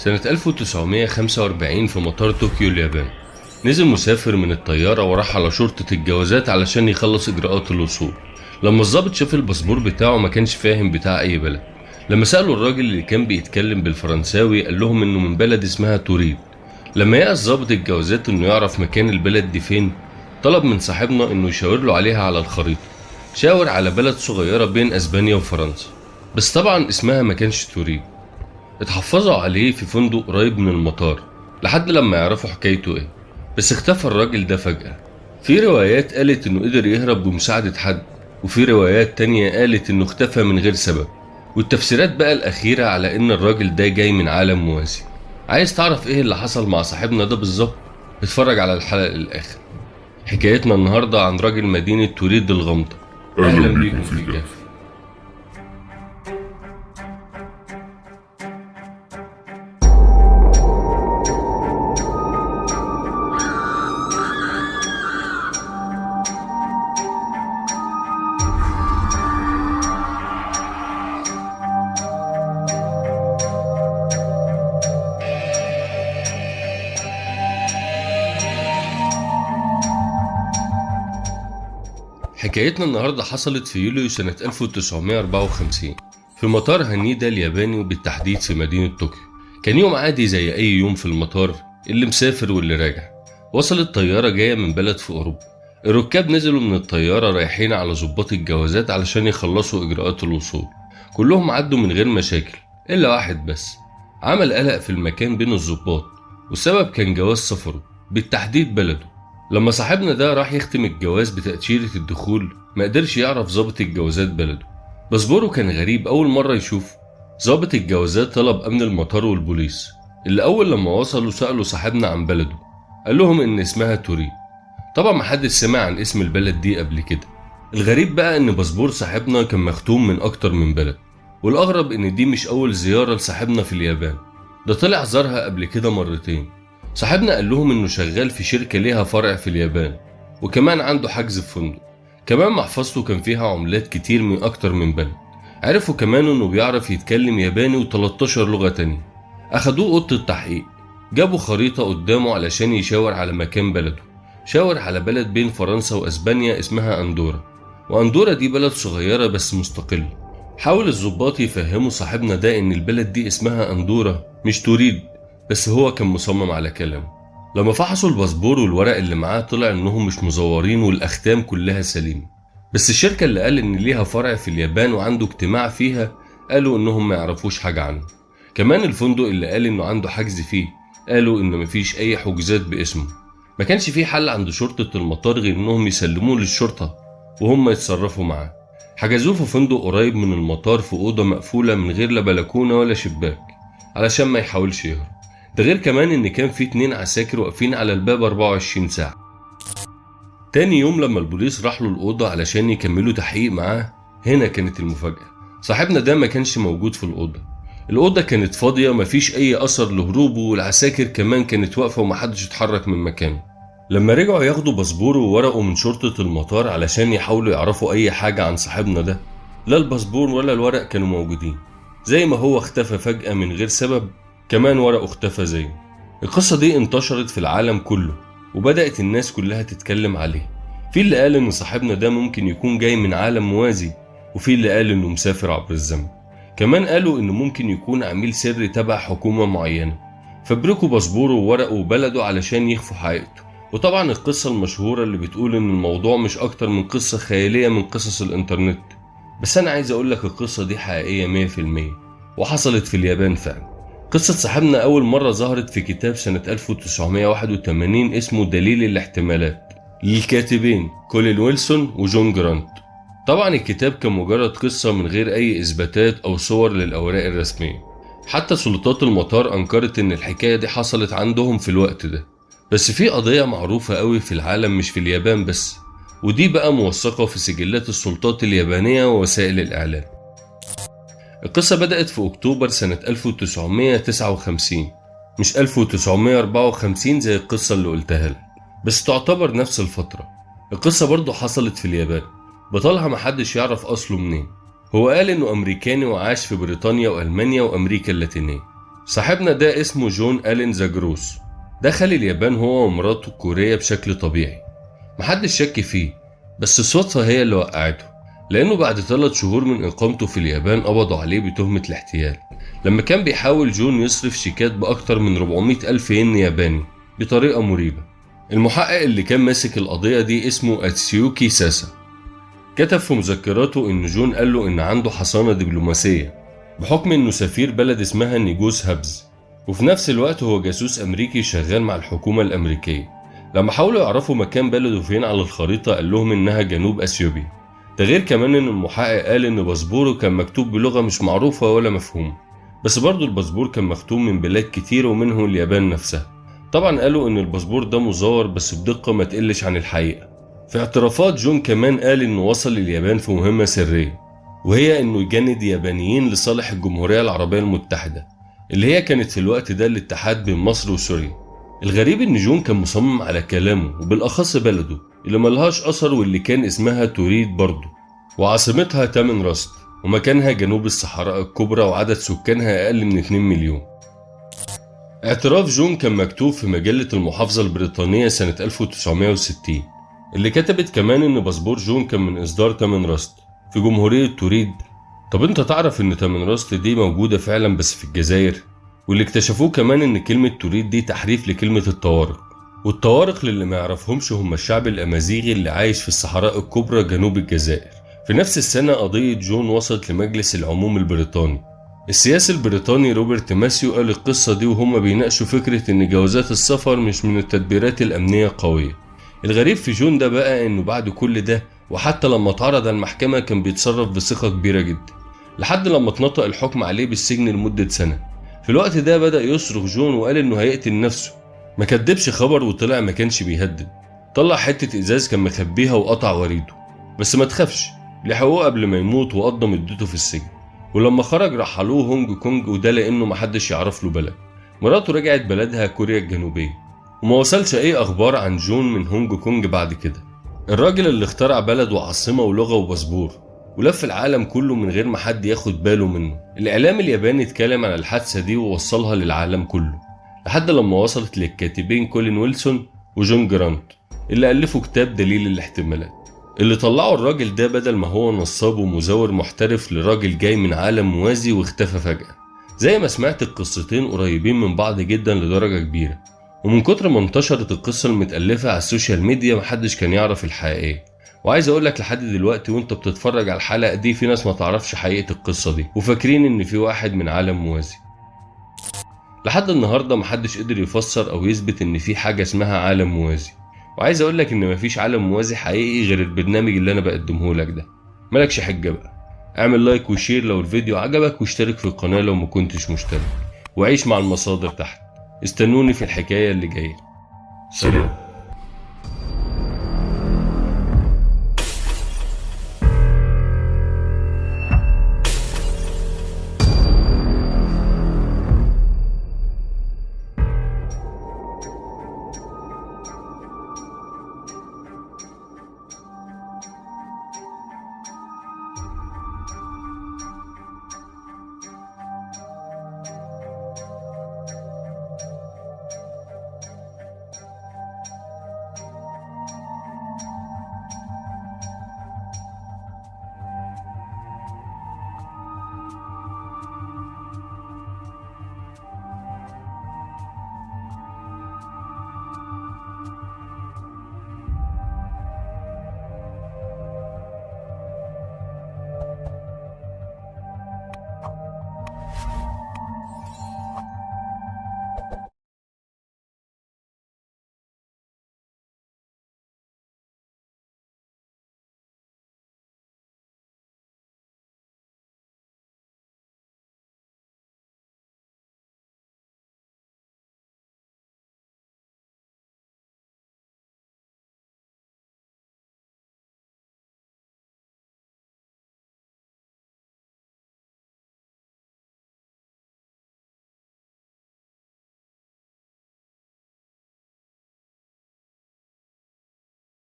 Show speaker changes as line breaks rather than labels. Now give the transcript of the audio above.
سنة 1945 في مطار طوكيو اليابان، نزل مسافر من الطيارة وراح على شرطة الجوازات علشان يخلص إجراءات الوصول. لما الضابط شاف الباسبور بتاعه ما كانش فاهم بتاع أي بلد. لما سألوا الراجل اللي كان بيتكلم بالفرنساوي قال لهم إنه من بلد اسمها توريد. لما يأس ضابط الجوازات إنه يعرف مكان البلد دي فين، طلب من صاحبنا إنه يشاور له عليها على الخريطة. شاور على بلد صغيرة بين أسبانيا وفرنسا، بس طبعا اسمها ما كانش توريد. اتحفظوا عليه في فندق قريب من المطار لحد لما يعرفوا حكايته ايه، بس اختفى الراجل ده فجأة. في روايات قالت انه قدر يهرب بمساعدة حد، وفي روايات تانية قالت انه اختفى من غير سبب، والتفسيرات بقى الأخيرة على ان الراجل ده جاي من عالم موازي. عايز تعرف ايه اللي حصل مع صاحبنا ده بالظبط؟ اتفرج على الحلقة للآخر. حكايتنا النهاردة عن راجل مدينة توريد الغامضة. أهلا بيكم في الكهف. حكايتنا النهاردة حصلت في يوليو سنة 1954 في مطار هانيدا الياباني، وبالتحديد في مدينة طوكيو. كان يوم عادي زي أي يوم في المطار، اللي مسافر واللي راجع. وصلت طيارة جاية من بلد في أوروبا. الركاب نزلوا من الطيارة رايحين على ضباط الجوازات علشان يخلصوا إجراءات الوصول. كلهم عدوا من غير مشاكل إلا واحد بس عمل قلق في المكان بين الضباط، والسبب كان جواز سفره، بالتحديد بلده. لما صاحبنا ده راح يختم الجواز بتأشيرة الدخول ما قدرش يعرف ضابط الجوازات بلده. باسبوره كان غريب أول مرة يشوفه. ضابط الجوازات طلب أمن المطار والبوليس، اللي أول لما وصلوا سألوا صاحبنا عن بلده. قال لهم إن اسمها توريد. طبعا محدش سمع عن اسم البلد دي قبل كده. الغريب بقى إن باسبور صاحبنا كان مختوم من أكتر من بلد، والأغرب إن دي مش أول زيارة لصاحبنا في اليابان، ده طلع زارها قبل كده مرتين. صاحبنا قال لهم انه شغال في شركة ليها فرع في اليابان، وكمان عنده حجز في فندق. كمان محفظته كان فيها عملات كتير من اكتر من بلد. عرفوا كمان انه بيعرف يتكلم ياباني و13 لغة تانية. اخدوه اوضة التحقيق، جابوا خريطة قدامه علشان يشاور على مكان بلده. شاور على بلد بين فرنسا واسبانيا اسمها اندورا، واندورا دي بلد صغيرة بس مستقلة. حاول الضباط يفهموا صاحبنا ده ان البلد دي اسمها اندورا مش توريد، بس هو كان مصمم على كلامه. لما فحصوا الباسبور والورق اللي معاه طلع انهم مش مزورين والاختام كلها سليمة. بس الشركة اللي قال ان ليها فرع في اليابان وعنده اجتماع فيها قالوا انهم ما يعرفوش حاجة عنه. كمان الفندق اللي قال انه عنده حجز فيه قالوا انه مفيش اي حجوزات باسمه. ما كانش فيه حل عند شرطة المطار غير انهم يسلموه للشرطة وهم يتصرفوا معاه. حجزوه في فندق قريب من المطار في أوضة مقفولة من غير لا بلكونة ولا شباك علشان ما يحاولش يهرب. ده غير كمان ان كان في 2 عساكر واقفين على الباب 24 ساعة. تاني يوم لما البوليس راح له الأوضة علشان يكملوا تحقيق معاه، هنا كانت المفاجأة. صاحبنا ده ما كانش موجود في الأوضة. الأوضة كانت فاضية، مفيش أي أثر لهروبه، والعساكر كمان كانت واقفة ومحدش اتحرك من مكانه. لما رجعوا ياخدوا باسبوره وورقه من شرطة المطار علشان يحاولوا يعرفوا أي حاجة عن صاحبنا ده، لا الباسبور ولا الورق كانوا موجودين. زي ما هو اختفى فجأة من غير سبب، كمان ورقه اختفى زيه. القصة دي انتشرت في العالم كله، وبدأت الناس كلها تتكلم عليه. في اللي قال ان صاحبنا ده ممكن يكون جاي من عالم موازي، وفي اللي قال انه مسافر عبر الزمن. كمان قالوا انه ممكن يكون عميل سري تبع حكومة معينة، فبركوا باسبوره وورقه وبلده علشان يخفوا حقيقته. وطبعا القصة المشهورة اللي بتقول ان الموضوع مش اكتر من قصة خيالية من قصص الانترنت، بس انا عايز اقولك القصة دي حقيقية 100% وحصلت في اليابان فعلا. قصة صاحبنا أول مرة ظهرت في كتاب سنة 1981 اسمه دليل الاحتمالات للكاتبين كولين ويلسون وجون جرانت. طبعا الكتاب كان مجرد قصة من غير أي إثباتات أو صور للأوراق الرسمية. حتى سلطات المطار أنكرت إن الحكاية دي حصلت عندهم في الوقت ده. بس في قضية معروفة قوي في العالم مش في اليابان بس، ودي بقى موثقة في سجلات السلطات اليابانية ووسائل الإعلام. القصة بدأت في أكتوبر سنة 1959، مش 1954 زي القصة اللي قلتها لك، بس تعتبر نفس الفترة. القصة برضو حصلت في اليابان، بطلها محدش يعرف أصله منين. هو قال إنه أمريكاني وعاش في بريطانيا وألمانيا وأمريكا اللاتينية. صاحبنا ده اسمه جون ألين زاجروس، دخل اليابان هو ومراته الكورية بشكل طبيعي، محدش شك فيه، بس الصدفة هي اللي وقعته، لأنه بعد 3 شهور من إقامته في اليابان قبضوا عليه بتهمة الاحتيال، لما كان بيحاول جون يصرف شيكات بأكتر من 400 ألف ين ياباني بطريقة مريبة. المحقق اللي كان ماسك القضية دي اسمه أتسيوكي ساسا، كتب في مذكراته إن جون قال له إن عنده حصانة دبلوماسية بحكم إنه سفير بلد اسمها نيجوس هابز، وفي نفس الوقت هو جاسوس أمريكي شغال مع الحكومة الأمريكية. لما حاولوا يعرفوا مكان بلده فين على الخريطة قال لهم إنها جنوب أثيوبيا. ده غير كمان إن المحقق قال إن باسبوره كان مكتوب بلغة مش معروفة ولا مفهومة، بس برضه الباسبور كان مختوم من بلاد كتير ومنهم اليابان نفسها. طبعا قالوا إن الباسبور ده مزور بس بدقة ما تقلش عن الحقيقة. في اعترافات جون كمان قال إنه وصل لليابان في مهمة سرية، وهي إنه يجند يابانيين لصالح الجمهورية العربية المتحدة اللي هي كانت في الوقت ده الاتحاد بين مصر وسوريا. الغريب إن جون كان مصمم على كلامه، وبالأخص بلده اللي ملهاش أثر واللي كان اسمها توريد برضه، وعاصمتها تامن راست، ومكانها جنوب الصحراء الكبرى وعدد سكانها أقل من 2 مليون. اعتراف جون كان مكتوب في مجلة المحافظة البريطانية سنة 1960 اللي كتبت كمان إن باسبور جون كان من إصدار تامن راست في جمهورية توريد. طب انت تعرف إن تامن راست دي موجودة فعلا بس في الجزائر؟ واللي اكتشفوه كمان إن كلمة توريد دي تحريف لكلمة الطوارق، والطوارق للي ما يعرفهمش هم الشعب الأمازيغي اللي عايش في الصحراء الكبرى جنوب الجزائر. في نفس السنة قضية جون وصلت لمجلس العموم البريطاني. السياسي البريطاني روبرت ماسيو قال القصة دي وهم بيناقشوا فكرة إن جوازات السفر مش من التدبيرات الأمنية قوية. الغريب في جون ده بقى إنه بعد كل ده وحتى لما اتعرض على المحكمة كان بيتصرف بثقة كبيرة جدا، لحد لما اتنطق الحكم عليه بالسجن لمدة سنة. في الوقت ده بدأ يصرخ جون وقال إنه هيقتل نفسه. ما كدبش خبر وطلع ما كانش بيهدد، طلع حتة إزاز كان مخبيها وقطع وريده، بس ما تخافش لحقوه قبل ما يموت وقضى مدته في السجن. ولما خرج رحلوه هونج كونج، وده لأنه محدش يعرف له بلد. مراته رجعت بلدها كوريا الجنوبية، وما وصلش أي أخبار عن جون من هونج كونج بعد كده. الراجل اللي اخترع بلد وعاصمة ولغة وباسبور ولف العالم كله من غير ما حد ياخد باله منه. الإعلام الياباني اتكلم عن الحادثة دي ووصلها للعالم كله، لحد لما وصلت للكاتبين كولين ويلسون وجون جرانت اللي ألفوا كتاب دليل الاحتمالات، اللي طلعوا الراجل ده بدل ما هو نصاب ومزور محترف لراجل جاي من عالم موازي واختفى فجأة. زي ما سمعت القصتين قريبين من بعض جدا لدرجة كبيرة، ومن كتر ما انتشرت القصة المتألفة على السوشيال ميديا محدش كان يعرف الحقيقة. وعايز اقولك لحد دلوقتي وانت بتتفرج على الحلقة دي في ناس ما تعرفش حقيقة القصة دي وفاكرين ان في واحد من عالم موازي. لحد النهاردة محدش قدر يفسر او يثبت ان في حاجة اسمها عالم موازي. وعايز اقولك ان مفيش عالم موازي حقيقي غير البرنامج اللي انا بقدمه لك ده. مالكش حجة بقى، اعمل لايك وشير لو الفيديو عجبك، واشترك في القناة لو ما كنتش مشترك، وعيش مع المصادر تحت. استنوني في الحكاية اللي جاية. سلام.